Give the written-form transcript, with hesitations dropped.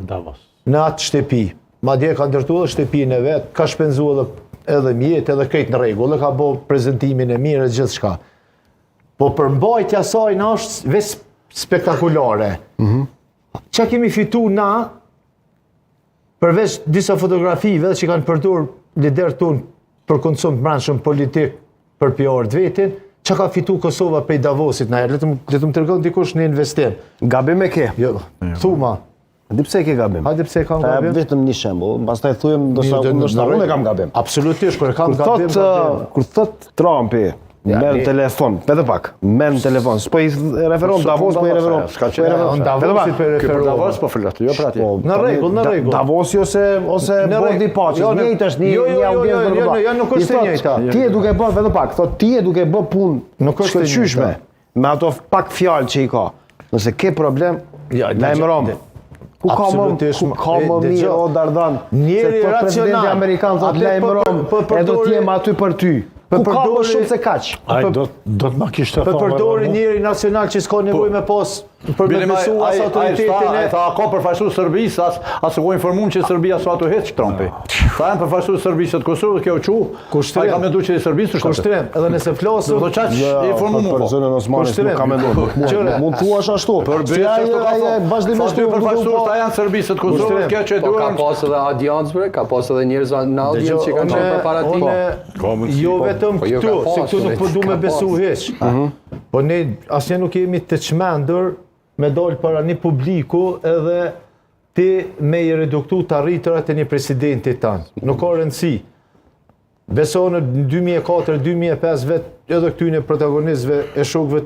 në atë shtëpi. Madje ka ndërtu edhe shtëpinë e vet, ka shpenzuar edhe mjet, edhe krejt në rregull, ka bërë prezantimin e mirë e gjithçka. Po përmbajtja e saj na është veç spektakolare. Çka kemi fituar na përveç disa fotografive që kanë përdorur liderët tonë për konsum të brendshëm politik për PR të vetin, çka ka fituar Kosova prej Davosit na herë, le të më tregon dikush në investim. Gabim e ke. Jo, thuma. Di pse ke gabim? Hajde pse kam gabim? Vetëm një shembull, pastaj thujem ndoshta unë e kam gabim. Absolutisht, kur e kam gabim. Kur thot Trumpi, merr telefon, edhe pak, merr telefon. S'po i referon Davos, po i referon. S'ka qenë Davosi për referon. Davos po flet, jo për atje. Në rregull. Davosi ose bordi paqes, njëjtë është një audiencë ndërkombëtare. Jo, nuk është e njëjta. Ti e duke bërë vetëm pak, thot ti e duke bërë punë shkëlqyeshme me ato pak fjalë që i ka. Nëse ke problem, lajmëron. Ku ka më mirë o Dardan, se të presidenti Amerikan thot lajmëron, e do t'jem aty për ty. Ku ka më shumë se kaq? Do të ma kishte thonë. Për përdori njëri nacional që s'ka nevojë me pas për me besu as autoritetin e... Tha ka përfaqësues Serbisë, as u informuan që Serbia s'u ato hiç Trumpi. Tha janë përfaqësues Serbisë të Kosovës, kjo u ai ka menduar që Serbisë është kushtrim, edhe nëse flasim do çaj informuar për zonën Osmanit nuk ka menduar. Mund thuash ashtu. Vazhdimisht përfaqësues ta janë Serbisë të Kosovës, kjo që duan. Ka pas edhe audiencë, ka pas edhe njerëz në audiencë që kanë qenë para tij. Jo vetëm këtu, se këtu nuk po du me besu hiç. Po ne asnjë nuk jemi të çmendur me dalë para një publiku edhe ti me i reduktu të arritërat e një presidenti tanë. Nuk ka rëndësi. Beso në 2004-2005 vetë edhe këtyne protagonistëve e shokëve